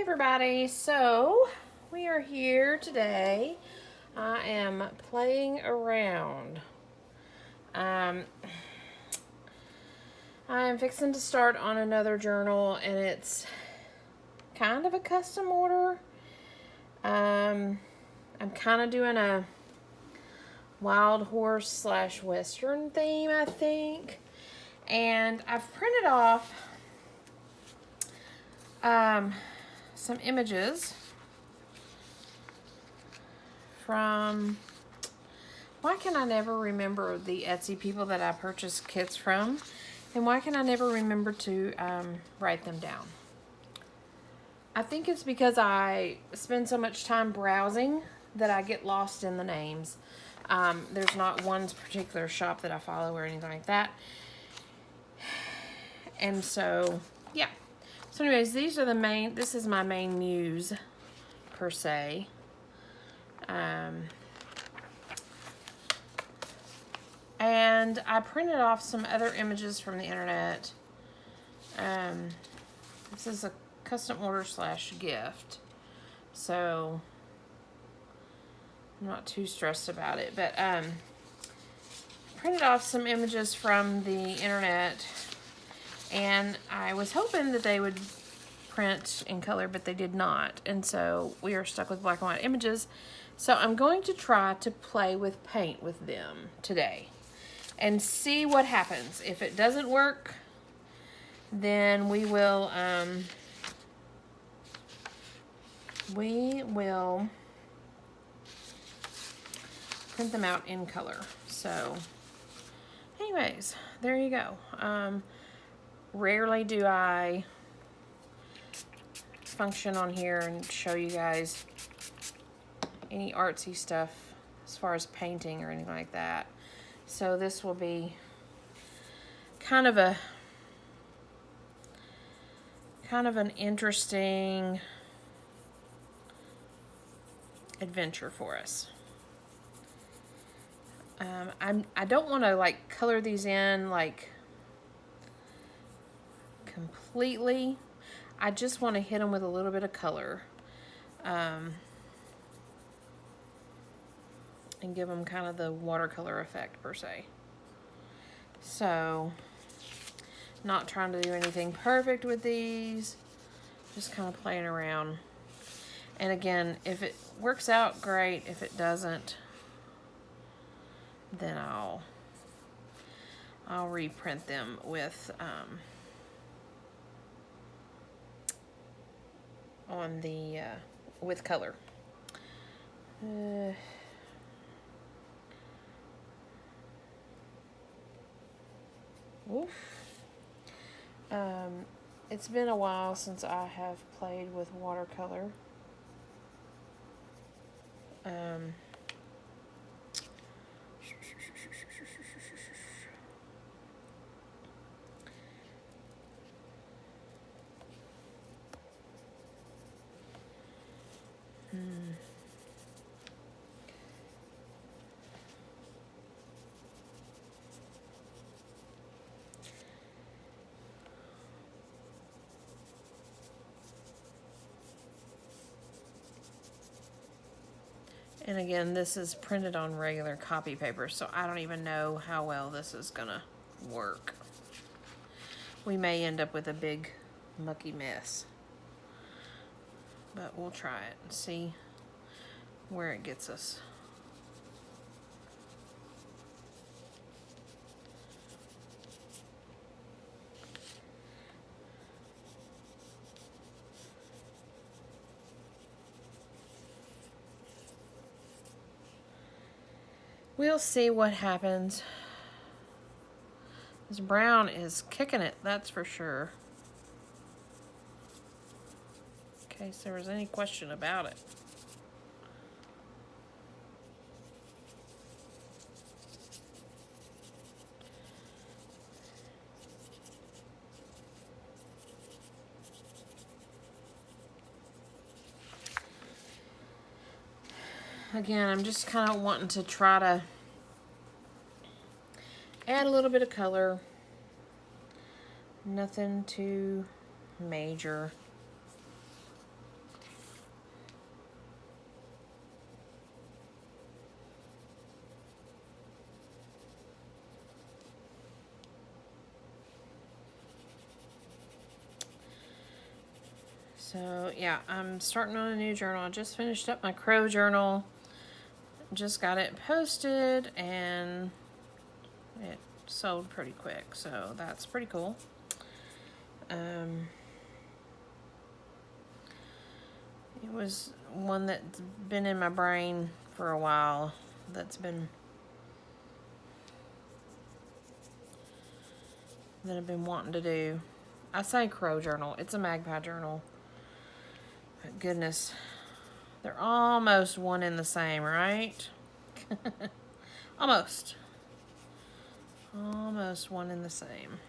Everybody, so we are here today. I am playing around. I am fixing to start on another journal, and it's kind of a custom order. I'm kind of doing a wild horse / western theme, I think, and I've printed off some images from, why can I never remember the Etsy people that I purchased kits from, and why can I never remember to write them down? I think it's because I spend so much time browsing that I get lost in the names. There's not one particular shop that I follow or anything like that. And so, yeah. So anyways, these are this is my main muse, per se. And I printed off some other images from the internet. This is a custom order / gift. So, I'm not too stressed about it. But, printed off some images from the internet. And I was hoping that they would print in color, but they did not. And so we are stuck with black and white images. So I'm going to try to play with paint with them today and see what happens. If it doesn't work, then we will print them out in color. So anyways, there you go. Rarely do I function on here and show you guys any artsy stuff as far as painting or anything like that. So this will be kind of an interesting adventure for us. I don't want to like color these in like completely. I just want to hit them with a little bit of color and give them kind of the watercolor effect per se. So, not trying to do anything perfect with these, just kind of playing around. And again, if it works out, great. If it doesn't, then I'll reprint them with on the with color. Oof. It's been a while since I have played with watercolor. And again, this is printed on regular copy paper, so I don't even know how well this is gonna work. We may end up with a big mucky mess, but we'll try it and see where it gets us. We'll see what happens. This brown is kicking it, that's for sure. In case there was any question about it. Again, I'm just kind of wanting to try to add a little bit of color. Nothing too major. So yeah, I'm starting on a new journal. I just finished up my crow journal. Just got it posted and it sold pretty quick, so that's pretty cool. It was one that's been in my brain for a while, that I've been wanting to do. I say crow journal, it's a magpie journal. But goodness, they're almost one in the same, right? Almost one in the same.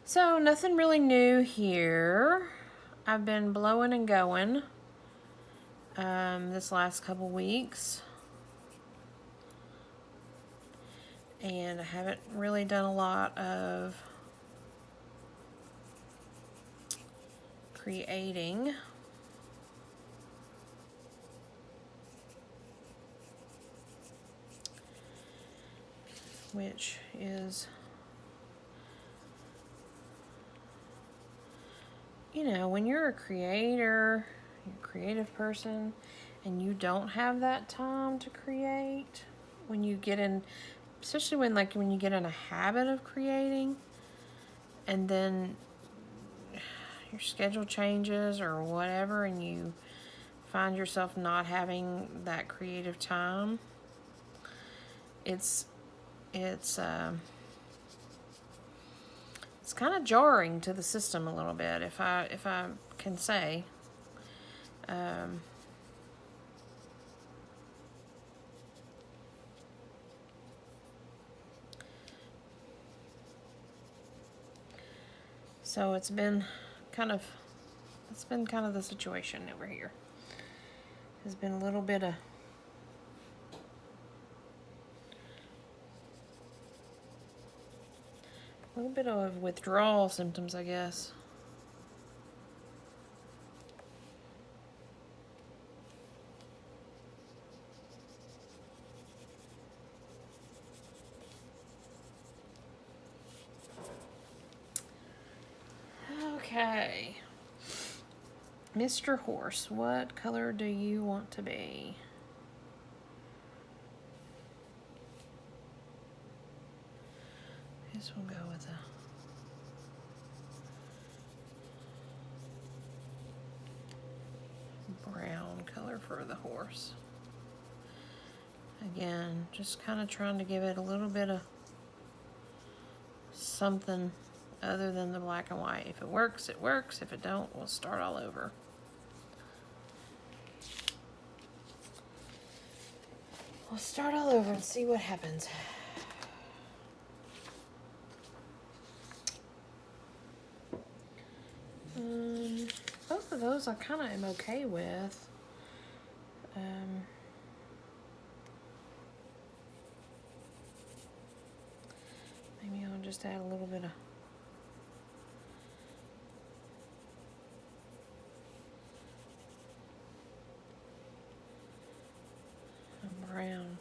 So nothing really new here. I've been blowing and going this last couple weeks, and I haven't really done a lot of creating. Which is, you know, when you're a creator, you're a creative person, and you don't have that time to create, when you get in, especially when you get in a habit of creating, and then your schedule changes or whatever, and you find yourself not having that creative time, it's kind of jarring to the system a little bit, if I can say. So it's been kind of the situation over here. There's been a little bit of withdrawal symptoms, I guess. Okay. Mr. Horse, what color do you want to be? I guess we'll go with a brown color for the horse. Again, just kind of trying to give it a little bit of something other than the black and white. If it works, it works. If it don't, we'll start all over. We'll start all over and see what happens. Both of those I kind of am okay with. Maybe I'll just add a little bit of brown.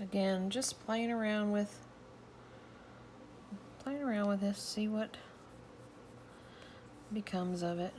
Again, just playing around with this, see what becomes of it.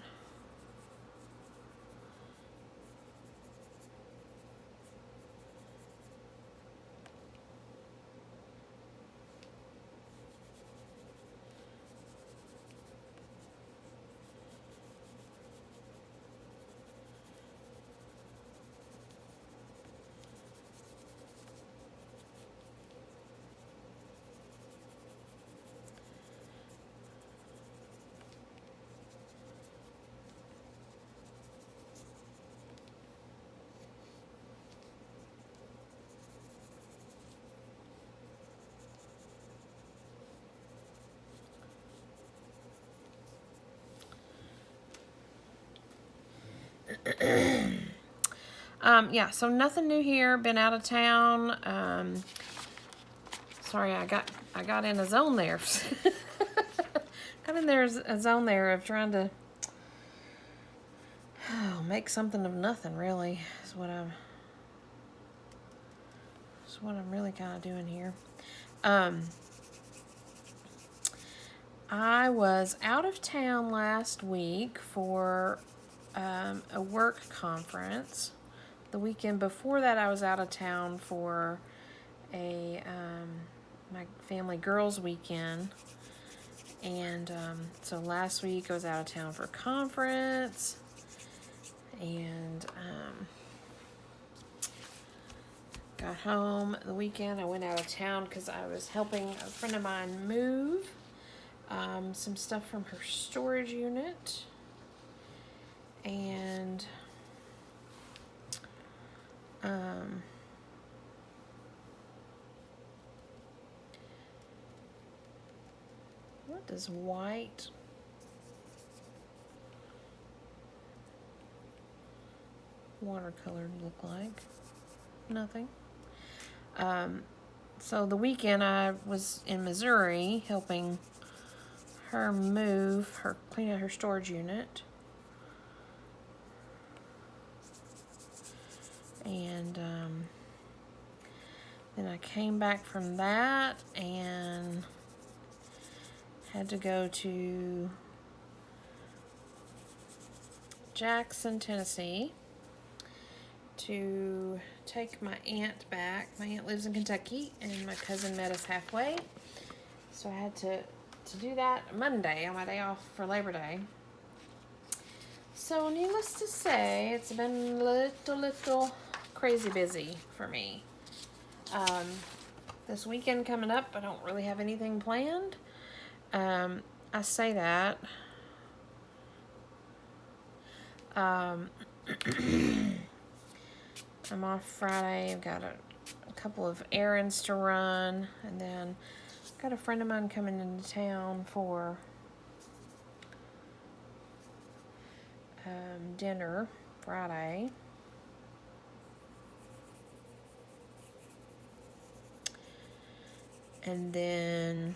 Yeah, so nothing new here. Been out of town. Sorry, I got in a zone there. Got in there a zone there of trying to make something of nothing. Really, is what I'm really kind of doing here. I was out of town last week for a work conference. The weekend before that, I was out of town for a my family girls weekend, and so last week I was out of town for a conference, and got home the weekend. I went out of town because I was helping a friend of mine move some stuff from her storage unit, and what does white watercolor look like? Nothing. So the weekend I was in Missouri helping her clean out her storage unit. And then I came back from that and had to go to Jackson, Tennessee to take my aunt back. My aunt lives in Kentucky, and my cousin met us halfway. So I had to do that Monday on my day off for Labor Day. So needless to say, it's been a little crazy busy for me. This weekend coming up, I don't really have anything planned. I say that. I'm off Friday. I've got a couple of errands to run, and then got a friend of mine coming into town for dinner Friday. And then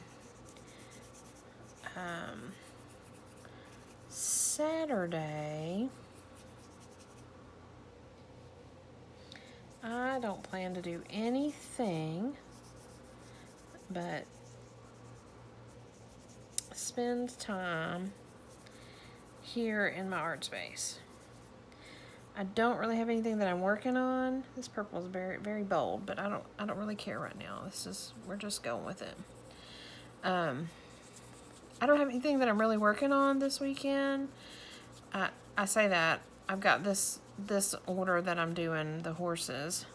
Saturday, I don't plan to do anything but spend time here in my art space. I don't really have anything that I'm working on. This purple is very, very bold, but I don't really care right now. We're just going with it. I don't have anything that I'm really working on this weekend. I say that I've got this order that I'm doing, the horses.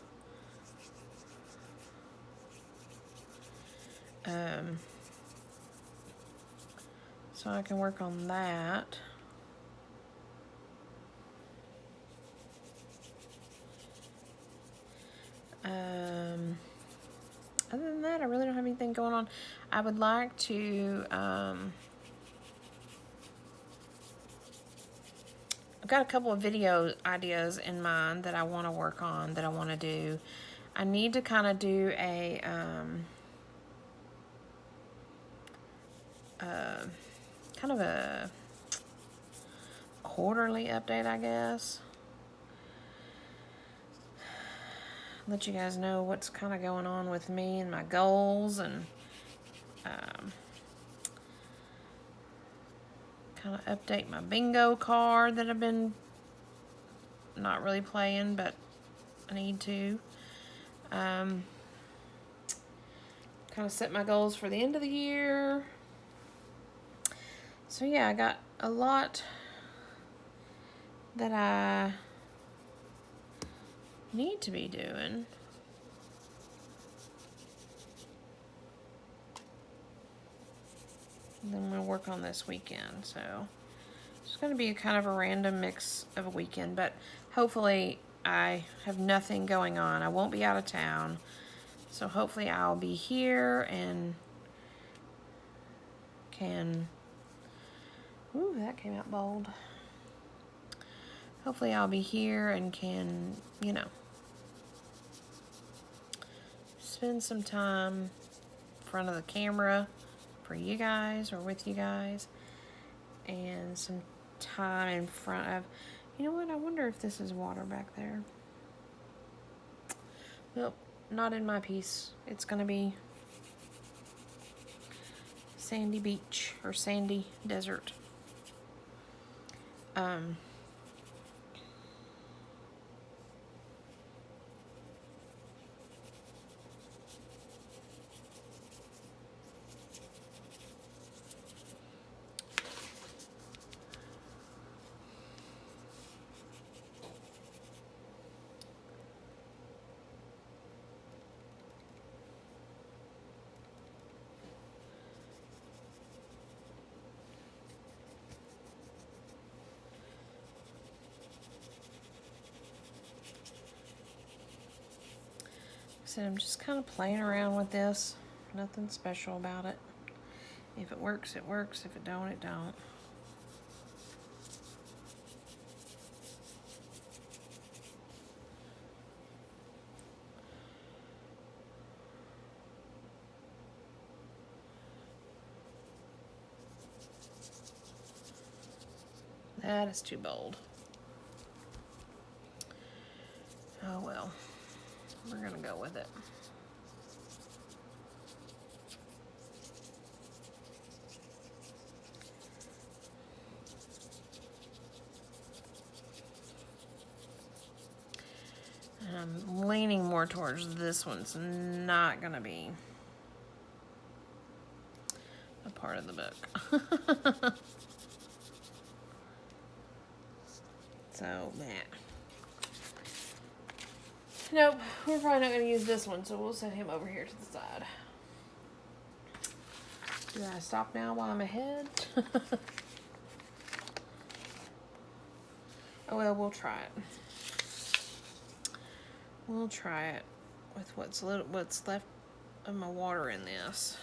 So I can work on that. Other than that, I really don't have anything going on. I would like to, I've got a couple of video ideas in mind that I want to work on, that I want to do. I need to kind of do a, kind of a quarterly update, I guess. Let you guys know what's kind of going on with me and my goals, and kind of update my bingo card that I've been not really playing, but I need to. Kind of set my goals for the end of the year. So yeah, I got a lot that I need to be doing. And then I'm going to work on this weekend. So it's going to be kind of a random mix of a weekend, but hopefully I have nothing going on. I won't be out of town. So hopefully I'll be here and can... Ooh, that came out bold. hopefully I'll be here and can, you know, spend some time in front of the camera for you guys or with you guys, and some time in front of, you know what, I wonder if this is water back there. Nope, not in my piece. It's gonna be sandy beach or sandy desert. So I'm just kind of playing around with this. Nothing special about it. If it works, it works. If it don't, it don't. That is too bold. Oh well. We're gonna go with it. And I'm leaning more towards this one's not gonna be a part of the book. So, man. Nope, we're probably not going to use this one, so we'll set him over here to the side. Do I stop now while I'm ahead? Oh, well, we'll try it. We'll try it with what's left of my water in this.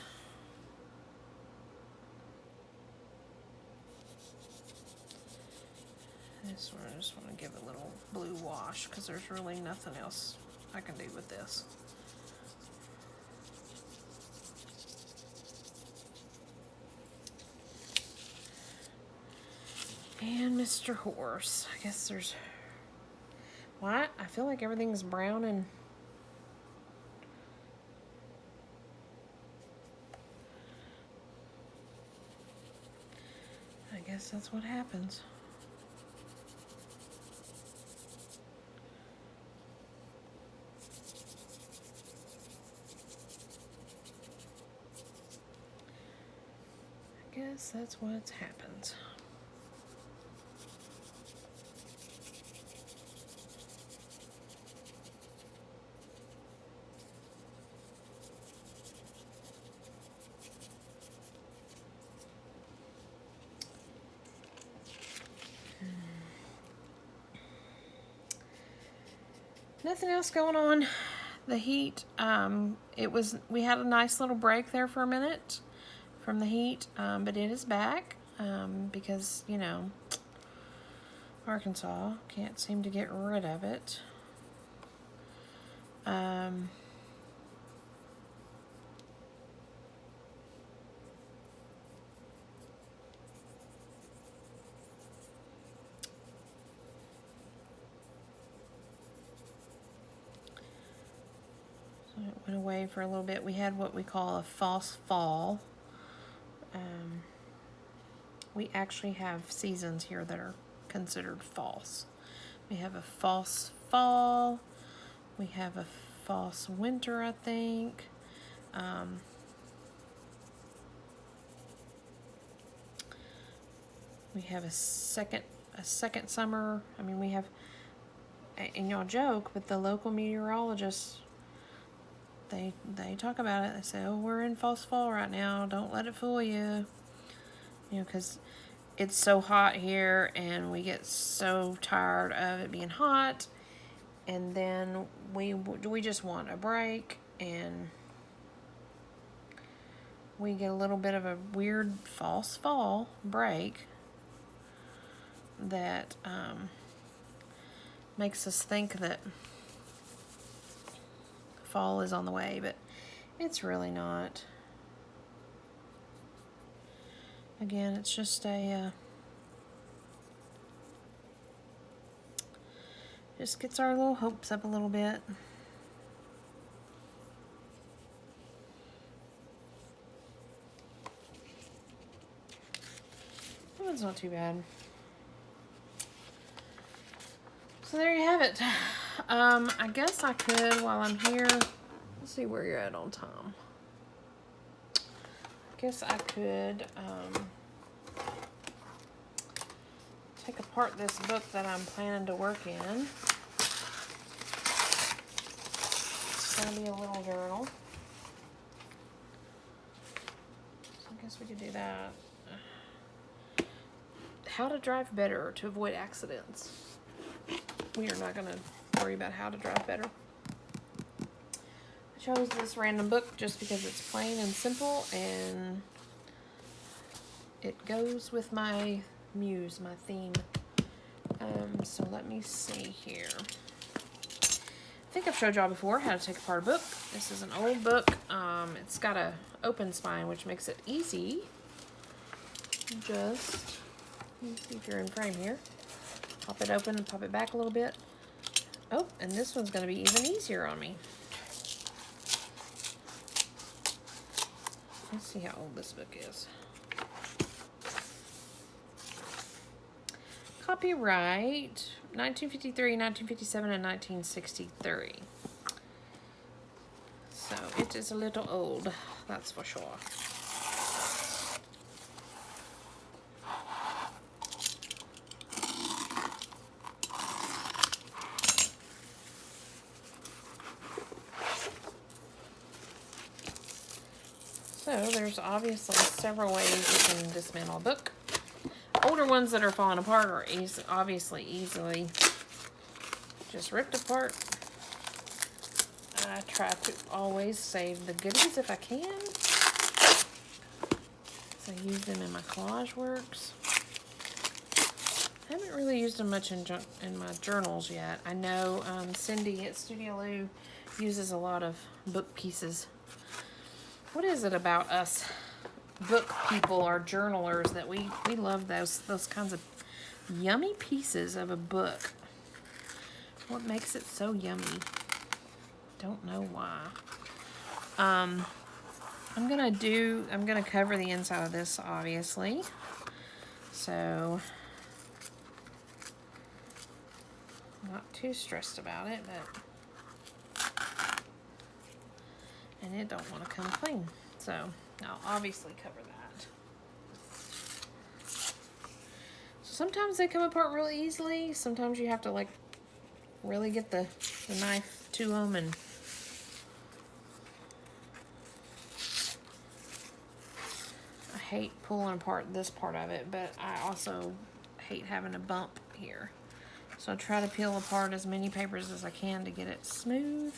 This one, I just want to give it a little blue wash because there's really nothing else I can do with this. And Mr. Horse. I guess there's... What? I feel like everything's brown and... I guess that's what happens. I guess that's what happens. Nothing else going on. The heat, we had a nice little break there for a minute from the heat, but it is back, because, you know, Arkansas can't seem to get rid of it. So it went away for a little bit. We had what we call a false fall. We actually have seasons here that are considered false. We have a false fall. We have a false winter, I think. We have a second summer. I mean, we have, and y'all joke, but the local meteorologists, they talk about it. They say, oh, we're in false fall right now. Don't let it fool you. You know, because it's so hot here and we get so tired of it being hot, and then we just want a break, and we get a little bit of a weird false fall break that makes us think that fall is on the way, but it's really not. Again, it's just a just gets our little hopes up a little bit. That one's not too bad. So there you have it. I guess I could, while I'm here, let's see where you're at on time. I guess I could take apart this book that I'm planning to work in. It's going to be a little journal. So I guess we could do that. How to drive better to avoid accidents. We are not going to worry about how to drive better. I chose this random book just because it's plain and simple, and it goes with my muse, my theme. So let me see here. I think I've showed y'all before how to take apart a book. This is an old book. It's got a open spine, which makes it easy. Just, let me see if you're in frame here. Pop it open and pop it back a little bit. Oh, and this one's going to be even easier on me. Let's see how old this book is. Copyright 1953, 1957, and 1963. So it is a little old, that's for sure. So there's obviously several ways you can dismantle a book. Older ones that are falling apart are obviously easily just ripped apart. I try to always save the goodies if I can. So I use them in my collage works. I haven't really used them much in my journals yet. I know Cindy at Studio Lou uses a lot of book pieces. What is it about us book people or journalers that we love those kinds of yummy pieces of a book? What makes it so yummy? Don't know why. I'm gonna cover the inside of this, obviously. So I'm not too stressed about it, but and it don't want to come clean. So I'll obviously cover that. So sometimes they come apart really easily. Sometimes you have to like really get the knife to them, and I hate pulling apart this part of it, but I also hate having a bump here. So I try to peel apart as many papers as I can to get it smooth,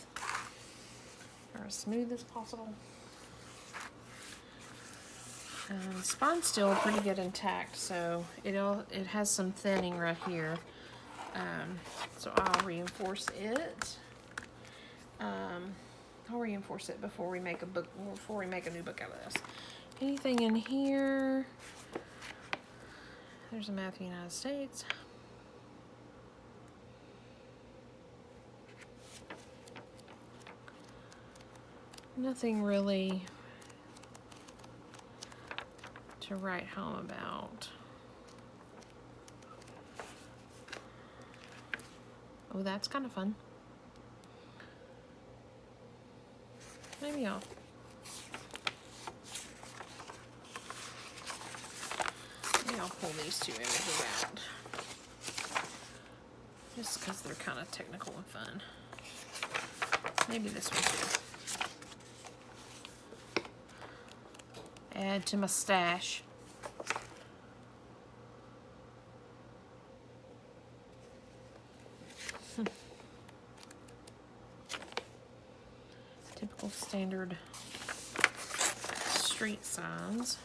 or as smooth as possible. The spine's still pretty good intact, so it has some thinning right here. So I'll reinforce it. I'll reinforce it before we make a new book out of this. Anything in here? There's a map of the United States. Nothing really to write home about. Oh, that's kind of fun. Maybe I'll pull these two images out. Just because they're kind of technical and fun. Maybe this one too. Add to my stash. Typical standard street signs.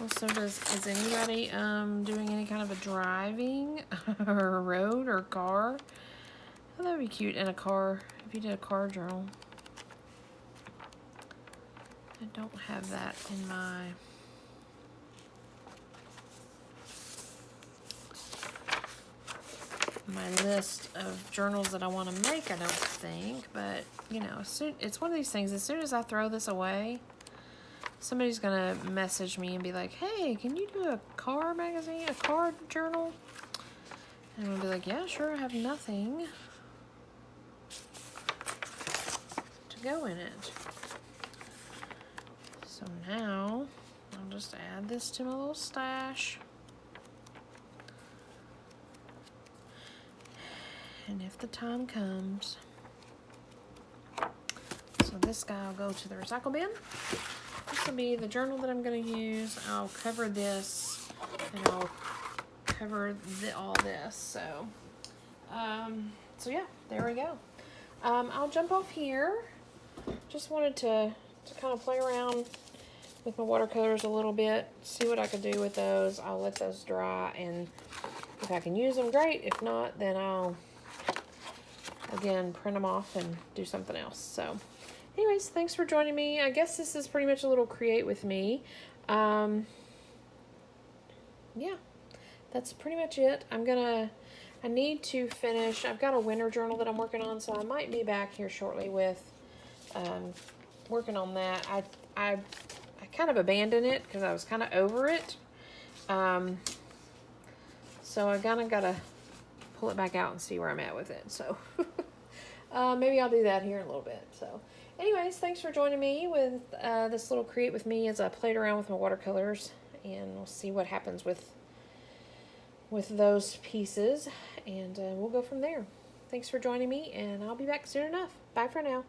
Also, is anybody doing any kind of a driving or a road or car? Oh, that would be cute in a car, if you did a car journal. I don't have that in my list of journals that I want to make, I don't think, but you know, it's one of these things, as soon as I throw this away, somebody's gonna message me and be like, hey, can you do a car magazine, a car journal? And I'll be like, yeah, sure, I have nothing to go in it. So now I'll just add this to my little stash. And if the time comes, so this guy will go to the recycle bin. This will be the journal that I'm going to use. I'll cover this, and I'll cover all this. So, so yeah, there we go. I'll jump off here. Just wanted to kind of play around with my watercolors a little bit, see what I could do with those. I'll let those dry, and if I can use them, great. If not, then I'll again print them off and do something else. So anyways, thanks for joining me. I guess this is pretty much a little create with me. Yeah, that's pretty much it. I need to finish. I've got a winter journal that I'm working on, so I might be back here shortly with working on that. I kind of abandoned it because I was kind of over it. So I kind of got to pull it back out and see where I'm at with it. So maybe I'll do that here in a little bit. So anyways, thanks for joining me with this little create with me as I played around with my watercolors, and we'll see what happens with those pieces, and we'll go from there. Thanks for joining me, and I'll be back soon enough. Bye for now.